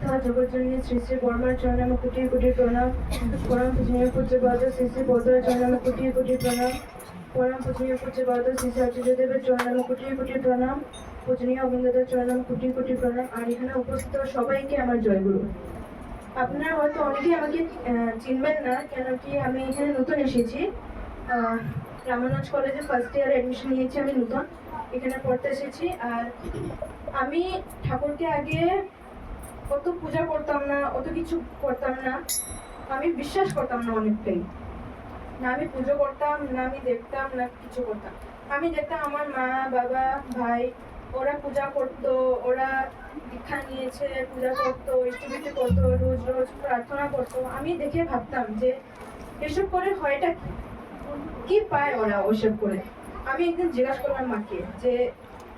মাতা জগজ্জননী শ্রী শ্রী বর্মার চরণে আমার কোটি কোটি প্রণাম। পরম পূজনীয় পূজ্যপাদ শ্রী শ্রী বৌদ্ধের চরণে আমার কোটি কোটি প্রণাম। পরম পূজনীয় পূজ্যপাদ শ্রী শ্রী আচার্যদেবের চরণে আমার কোটি কোটি প্রণাম। পূজনীয় অবিন্দদের চরণে আমার কোটি কোটি প্রণাম। আর এখানে উপস্থিত সবাইকে আমার জয়গুরু। আপনারা হয়তো অনেকেই আমাকে চিনবেন না, কেন কি আমি এখানে নতুন এসেছি। রামানুজ কলেজে ফার্স্ট ইয়ার অ্যাডমিশন নিয়েছি, আমি নতুন এখানে পড়তে এসেছি। আর আমি ঠাকুরকে আগে অত পূজা করতাম না, অত কিছু করতাম না, আমি বিশ্বাস করতাম না অনেকটাই। না আমি পুজো করতাম, না আমি দেখতাম, না কিছু করতাম। আমি দেখতাম আমার মা বাবা ভাই ওরা পূজা করতো, ওরা দীক্ষা নিয়েছে, পূজা করতো, ইষ্টভৃতি করতো, রোজ রোজ প্রার্থনা করতো। আমি দেখে ভাবতাম যে এসব করে হয়টা কি পায় ওরা ওসব করে। আমি একদিন জিজ্ঞাসা করলাম মাকে যে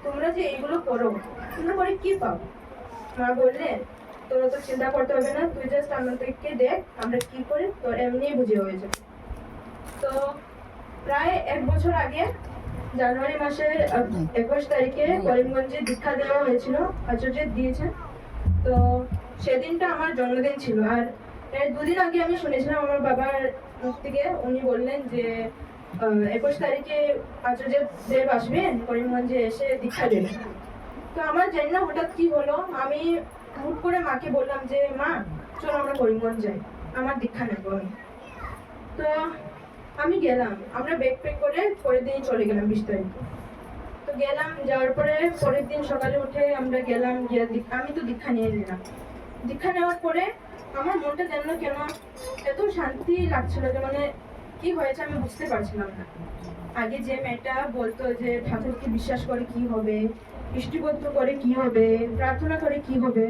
তোমরা যে এইগুলো করো, তোমরা করে কি পাও? মা বললেন তোরা তো চিন্তা করতে হবে না, তুই জাস্ট আমাদেরকে দেখ আমরা কি করি, তোর এমনি বুঝে হয়ে যাবে। তো প্রায় 1 বছর আগে জানুয়ারি মাসের 21 তারিখে করিমগঞ্জে দীক্ষা দেওয়া হয়েছিল, আচার্য দিয়েছেন। তো সেদিনটা আমার জন্মদিন ছিল। আর এর 2 দিন আগে আমি শুনেছিলাম আমার বাবার মুখ থেকে, উনি বললেন যে 21 তারিখে আচার্য দেব আসবেন করিমগঞ্জে, এসে দীক্ষা দেবেন। তো আমার জানি না হঠাৎ কি হলো, আমি হুট করে মাকে বললাম যে মা চলো আমরা করিমগঞ্জ যাই, আমার দীক্ষা নেবো আমি। তো আমি গেলাম, আমরা ব্যাগ প্যাক করে পরের দিন চলে গেলাম 20 তারিখে। তো গেলাম, যাওয়ার পরে পরের দিন সকালে উঠে আমরা গেলাম, গিয়ে আমি তো দীক্ষা নিয়ে নিলাম। দীক্ষা নেওয়ার পরে আমার মনটা যেন কেন এত শান্তি লাগছিল যে মানে কি হয়েছে আমি বুঝতে পারছিলাম না। আগে যে মেয়েটা বলতো যে ঠাকুরকে বিশ্বাস করে কি হবে, ইষ্টিপত্র করে কি হবে, প্রার্থনা করে কি হবে,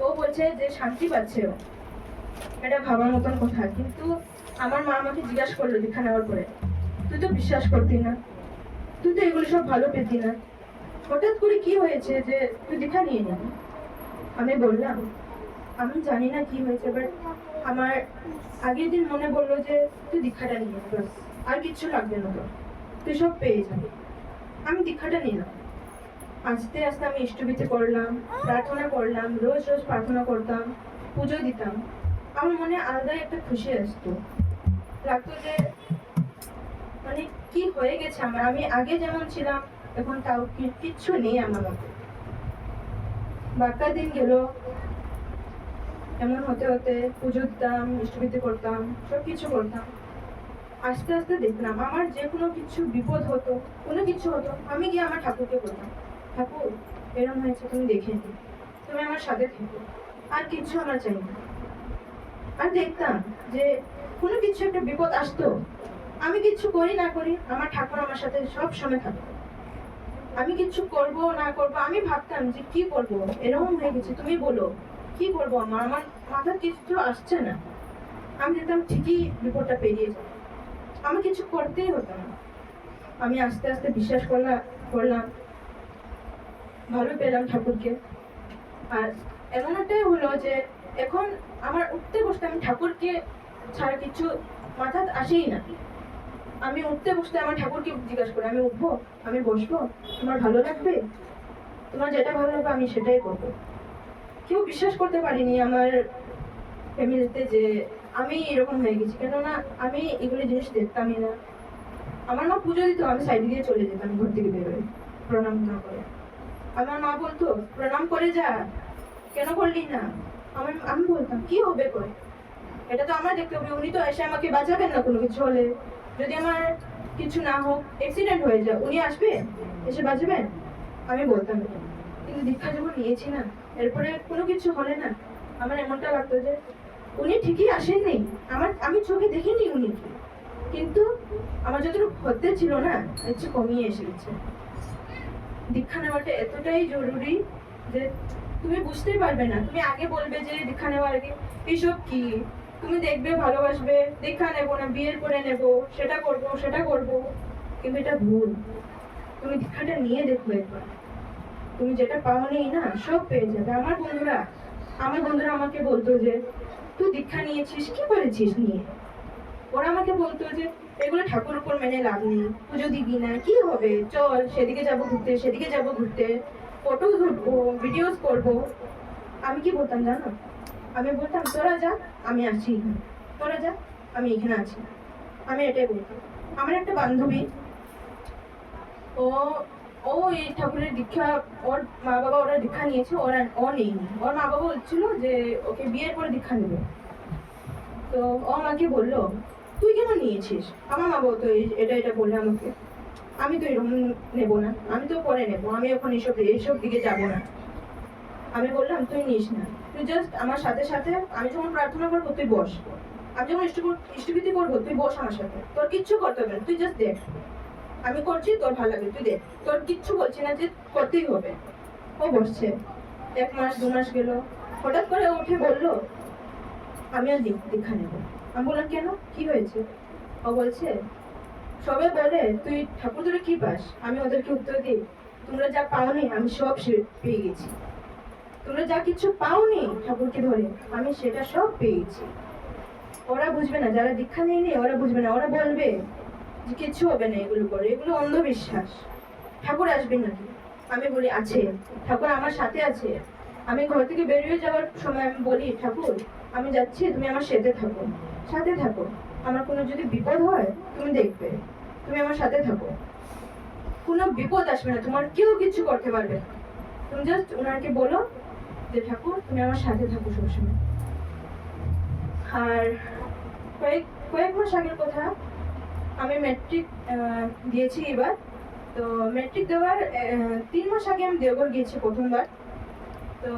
ও বলছে যে শান্তি পাচ্ছে ও। এটা ভাবার মতন কথা। কিন্তু আমার মা আমাকে জিজ্ঞাসা করলো দীক্ষা নেওয়ার পরে, তুই তো বিশ্বাস করতি না, তুই তো এগুলো সব ভালো পেতি না, হঠাৎ করে কি হয়েছে যে তুই দীক্ষা নিয়ে নিবি? আমি বললাম আমি জানি না কি হয়েছে, বাট আমার আগের দিন মনে বললো যে তুই দীক্ষাটা নিয়ে নে, আর কিচ্ছু লাগবে না তোর, তুই সব পেয়ে যাবি। আমি দীক্ষাটা নিলাম। আস্তে আস্তে আমি ইষ্টভৃতি করলাম, প্রার্থনা করলাম, রোজ রোজ প্রার্থনা করতাম, পুজো দিতাম। আমার মনে আলাদাই একটা খুশি আসতো, লাগতো যে মানে কি হয়ে গেছে আমার, আমি আগে যেমন ছিলাম এখন তাও কিচ্ছু নেই আমার মধ্যে। বাক্কা দিন গেল, এমন হতে হতে পুজো দিতাম, ইষ্টভৃতি করতাম, সবকিছু করতাম। আস্তে আস্তে দেখলাম আমার যে কোনো কিছু বিপদ হতো, কোনো কিছু হতো, আমি গিয়ে আমার ঠাকুরকে বলতাম ঠাকুর এরকম হয়েছে, তুমি দেখে নি, তুমি আমার সাথে থেকো, আর কিছু আমার চাই না। আর দেখতাম যে কোনো কিছু একটা বিপদ আসতো, আমি কিছু করি না করি আমার ঠাকুর আমার সাথে সব সময় থাকতো। আমি কিছু করব না করব আমি ভাবতাম যে কি করব, এরকম হয়ে গেছে, তুমি বলো কি করব, আমার আমার মাথায় কিছু আসছে না। আমি দেখতাম ঠিকই বিপদটা পেরিয়ে যাবে, আমি কিছু করতেই হতো না। আমি আস্তে আস্তে বিশ্বাস করলাম, ভালো পেলাম ঠাকুরকে। আর এমন একটাই হলো যে এখন আমার উঠতে বসতে আমি ঠাকুরকে ছাড়া কিছু মাথা আসেই না। আমি উঠতে বসতে আমার ঠাকুরকে জিজ্ঞাসা করি, আমি উঠবো, আমি বসবো, তোমার ভালো লাগবে, তোমার যেটা ভালো লাগবে আমি সেটাই করবো। কেউ বিশ্বাস করতে পারিনি আমার ফ্যামিলিতে যে আমি এরকম হয়ে গেছি, কেননা আমি এগুলো জিনিস দেখতামই না। আমার মা পুজো দিত, আমি সাইড দিয়ে চলে যেতাম ঘর থেকে বেরোয়, প্রণাম না করে। আমার মা বলতো প্রণাম করে যা, কেন করলি না? আমি বলতাম কি হবে করে, এটা তো আমার দেখতে হবে, উনি তো এসে আমাকে বাঁচাবেন না কোনো কিছু হলে, যদি আমার কিছু না হোক, অ্যাক্সিডেন্ট হয়ে যায়, উনি আসবে এসে বাঁচাবেন? আমি বলতাম এটা। কিন্তু দীক্ষা যখন নিয়েছি না, এরপরে কোনো কিছু হলে না আমার এমনটা লাগতো যে উনি ঠিকই আসেননি, আমি চোখে দেখিনি উনি, কিন্তু আমার যতটুকু হতে ছিল না একটু কমিয়ে এসে গেছে। দীক্ষা নেওয়াটা এতটাই জরুরি যে তুমি বুঝতেই পারবে না, তুমি আগে বলবে যে দীক্ষা নেওয়ার আগে এইসব কি, তুমি দেখবে ভালোবাসবে, দীক্ষা নেবো না, বিয়ের করে নেব, সেটা করব, কিন্তু এটা ভুল। তুমি দীক্ষাটা নিয়ে দেখো একবার, তুমি যেটা পাওনি না সব পেয়ে যাবে। আমার বন্ধুরা আমাকে বলতো যে তুই দীক্ষা নিয়েছিস, কি করেছিস নিয়ে? ওরা আমাকে বলতো যে এগুলো ঠাকুর উপর মেনে লাভ নেই, পুজো দিবি না কি হবে, চল সেদিকে যাবো ঘুরতে, ফটো ধরবো, ভিডিওস করবো। আমি কি বলতাম জানো? আমি বলতাম তোরা যা, আমি আছি এখানে, তোরা যা, আমি এখানে আছি। আমি এটাই বলতাম। আমার একটা বান্ধবী, ও ও এই ঠাকুরের দীক্ষা, ওর মা বাবা ওরা দীক্ষা নিয়েছে, ও নেয়নি। ওর মা বাবা বলছিল যে ওকে বিয়ের পরে দীক্ষা নেবে। তো ও আমাকে বললো তুই কেন নিয়েছিস? আমার মা বাবা তো এটা এটা বললে আমাকে, আমি তো এরকম নেবো না, আমি তো পরে নেবো, আমি এখন এইসব দিকে যাবো না। আমি বললাম তুই নিস না, তুই জাস্ট আমার সাথে সাথে আমি যখন প্রার্থনা করবো তুই বস, আমি যখন ইষ্টভীতি করবো তুই বস আমার সাথে, তোর কিচ্ছু করতে হবে না, তুই জাস্ট দেখ আমি করছি, তোর ভালো লাগবে তুই দেখ, তোর কিচ্ছু বলছি না যে করতেই হবে। ও বসছে, 1 মাস 2 মাস গেল, হঠাৎ করে ও উঠে বললো আমি আর দীক্ষা নেবো। আমি বললাম কেন, কি হয়েছে? ও বলছে সবাই বলে তুই ঠাকুর ধরে কি পাস? আমি ওদেরকে উত্তর দিই তোমরা যা পাওনি আমি সব পেয়ে গেছি, তোমরা যা কিছু পাওনি ঠাকুরকে ধরে আমি সেটা সব পেয়েছি। ওরা বুঝবে না, যারা দীক্ষা নেয়নি ওরা বুঝবে না, ওরা বলবে যে কিচ্ছু হবে না এগুলো করে, এগুলো অন্ধবিশ্বাস, ঠাকুর আসবে নাকি? আমি বলি আছে, ঠাকুর আমার সাথে আছে। আমি ঘর থেকে বেরিয়ে যাওয়ার সময় আমি বলি ঠাকুর আমি যাচ্ছি, তুমি আমার সাথে থাকো, সাথে থাকো, আমার কোনো যদি বিপদ হয় তুমি দেখবে, তুমি আমার সাথে থাকো, কোনো বিপদ আসবে না, তোমার কেউ কিছু করতে পারবে না, তুমি জাস্ট ওনাকে বলো যে ঠাকুর তুমি আমার সাথে থাকো সবসময়। আর কয়েক মাস আগের কথা, আমি ম্যাট্রিক দিয়েছি এবার। তো ম্যাট্রিক দেওয়ার 3 মাস আগে আমি দেওঘর গিয়েছি প্রথমবার। তো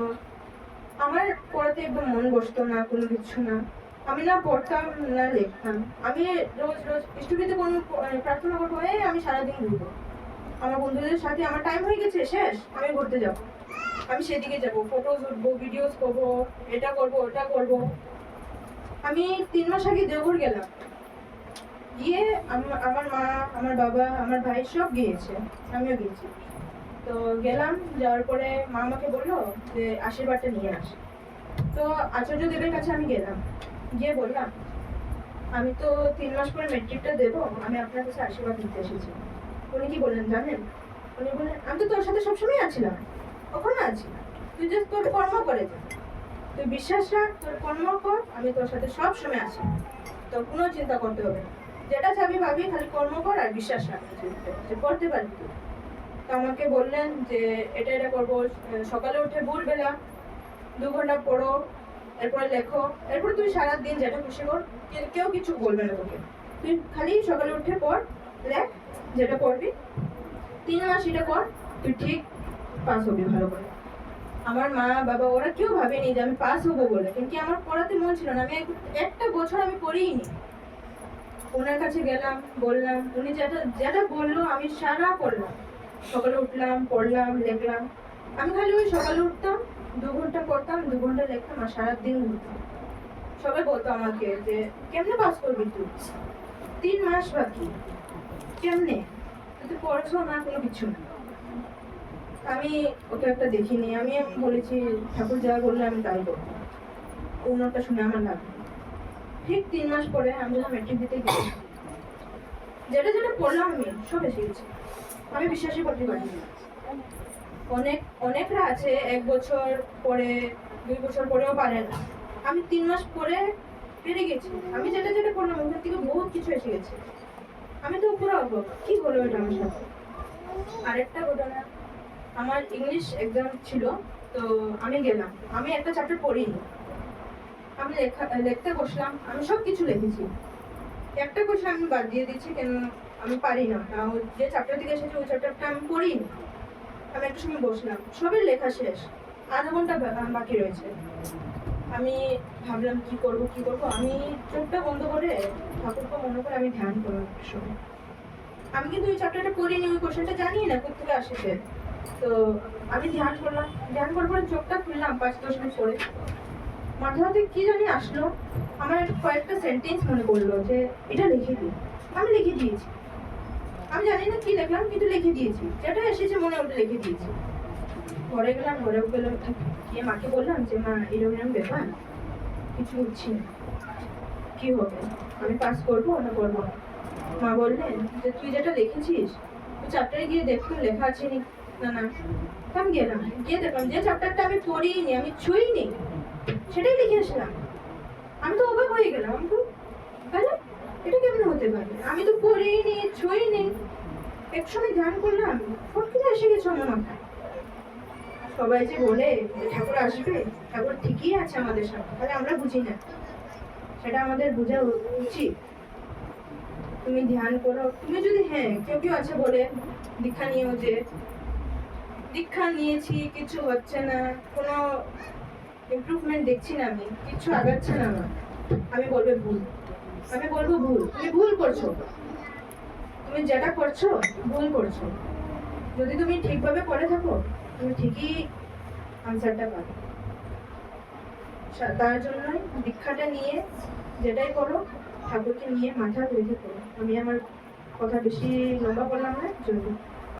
আমার পড়াতে একদম মন বসতো না, কোনো কিছু না, আমি না পড়তাম না লিখতাম। আমি রোজ রোজ ইষ্টভীতি কোনো প্রার্থনা করবো, আমি সারাদিন ঘুরবো, আমার বন্ধুদের সাথে আমার টাইম হয়ে গেছে শেষ, আমি ঘুরতে যাবো, আমি সেদিকে যাবো, ফটোজ উঠবো, ভিডিওস করবো, এটা করবো ওটা করবো। আমি 3 মাস আগে দেওঘর গেলাম, গিয়ে আমার মা আমার বাবা আমার ভাই সব গিয়েছে, আমিও গিয়েছি। তো গেলাম, যাওয়ার পরে মা আমাকে বললো যে আশীর্বাদটা নিয়ে আস। তো আচার্য দেবের কাছে আমি গেলাম, গিয়ে বললাম আমি তো 3 মাস পরে ম্যাট্রিকটা দেবো, আমি আপনার কাছে আশীর্বাদ নিতে এসেছি। উনি কি বললেন জানেন? উনি বললেন আমি তো তোর সাথে সবসময় আছিলাম, ওখানে আছি, তুই জাস্ট তোর কর্ম করে যা, তুই বিশ্বাস রাখ, তোর কর্ম কর, আমি তোর সাথে সব সময় আছি, তোর কোনো চিন্তা করতে হবে না, যেটা চাবি ভাবি, খালি কর্ম কর আর বিশ্বাস রাখ যে করতে পারবি তুই। তো আমাকে বললেন যে এটা এটা করবো, সকালে উঠে ভোরবেলা 2 ঘন্টা পড়ো, এরপরে লেখো, এরপর তুই সারাদিন যেটা খুশি কর, কেউ কিছু বলবে না তোকে, তুই খালি সকালে উঠে পড়, লেখ, যেটা পড়বি 3 মাস এটা কর, তুই ঠিক পাস হবি ভালো করে। আমার মা বাবা ওরা কেউ ভাবেনি যে আমি পাস হবো বলে, কিন্তু আমার পড়াতে মন ছিল না, আমি একটা বছর আমি পড়িনি। ওনার কাছে গেলাম, বললাম, উনি যেটা যেটা বললো আমি সারা পড়লাম, সকালে উঠলাম, পড়লাম, লিখলাম। আমি খালি ওই সকালে উঠতাম, 2 ঘন্টা পড়তাম, 2 ঘন্টা লিখতাম আর সারাদিন ঘুরতাম। সবাই বলতো আমাকে যে কেমনে পাস করবি তুই, 3 মাস বাকি, কেমনে, তুই পড়ছো না, কোনো কিছু না। আমি ওকে একটা দেখিনি, আমি বলেছি ঠাকুর যা বললে আমি তাই করবো, ওনারটা শুনে আমার লাগবে। ঠিক 3 মাস পরে আমি যখন ম্যাট্রিক দিতে গেছি, যেটা যেটা পড়লাম আমি সব এসে গেছি, আমি বিশ্বাসই করতে পারিনি। অনেকরা আছে 1 বছর পরে 2 বছর পরেও পারে না, আমি 3 মাস পরে পেরে গেছি। আমি যেটা যেটা করলাম ওখান থেকে বহুত কিছু এসে গেছে, আমি তো পুরো অবাক, কি হলো এটা আমার সাথে। আরেকটা ঘটনা, আমার ইংলিশ এক্সাম ছিল, তো আমি গেলাম, আমি একটা চ্যাপ্টার পড়িনি, আমি লিখতে বসলাম, আমি সব কিছু লিখেছি, একটা কোশ্চেন আমি বাদ দিয়ে দিচ্ছি, কেন আমি পারি না, যে চ্যাপ্টার থেকে এসেছে ওই চ্যাপ্টারটা আমি পড়িনি। আমি একটা সময় বসলাম, সবই লেখা শেষ, আধা ঘন্টা বাকি রয়েছে। আমি ভাবলাম কি করব, আমি চোখটা বন্ধ করে ঠাকুরকে মনে করে আমি ধ্যান করলাম একটা সময়। আমি কিন্তু ওই চ্যাপ্টারটা পড়িনি, ওই কোশ্চেনটা জানি না কোথেকে আসছে। তো আমি ধ্যান করলাম, ধ্যান করার পরে চোখটা খুললাম 5-10 মিনিট পরে, মাথাতে কি জানি আসলো, আমার কয়েকটা সেন্টেন্স মনে পড়লো যে এটা লিখে দিই, আমি লিখে দিয়েছি। আমি জানি না কি লিখলাম, কিন্তু লিখে দিয়েছি, যেটা এসেছে মনে ওটা লিখে দিয়েছি। ঘরে গেলাম, ঘরে গেলাম, গিয়ে মাকে বললাম যে মা এরকম ব্যাপার, কিছু বুঝছি না, কি হবে, আমি পাস করবো না করবো না। মা বললেন যে তুই যেটা লিখেছিস তুই চ্যাপ্টারে গিয়ে দেখ লেখা আছে না না, আমি গেলাম, গিয়ে দেখলাম যে চ্যাপ্টারটা আমি পড়িনি, আমি ছুঁইনি, সেটাই লিখে আসলাম। আমি তো অবাক হয়ে গেলাম, আমি তো আরে এটা কেমন হতে পারে, আমি তো পড়িনি, ছুঁইনি। একসময় ধ্যান করলাম, ফট করে এসে গেছে আমার মাথায়। সবাই যে বলে যে ঠাকুর আসবে, ঠাকুর ঠিকই আছে আমাদের সাথে, তাহলে আমরা বুঝি না, সেটা আমাদের বোঝা উচিত। তুমি ধ্যান করো, তুমি যদি, হ্যাঁ কেউ কেউ আছে বলে দীক্ষা নিয়েও, যে দীক্ষা নিয়েছি কিছু হচ্ছে না, কোনো ইমপ্রুভমেন্ট দেখছি না, আমি কিছু আগাচ্ছে না আমার, আমি বলবো ভুল, আমি বলবো ভুল, তুমি ভুল করছো, তুমি যেটা করছো ভুল করছো। যদি তুমি ঠিকভাবে করে থাকো, তুমি ঠিকই আনসারটা পাবে। তার জন্যই দীক্ষাটা নিয়ে যেটাই করো, ঠাকুরকে নিয়ে মাথা রেখে করো। আমি আমার কথা বেশি লম্বা করলাম না, জন্য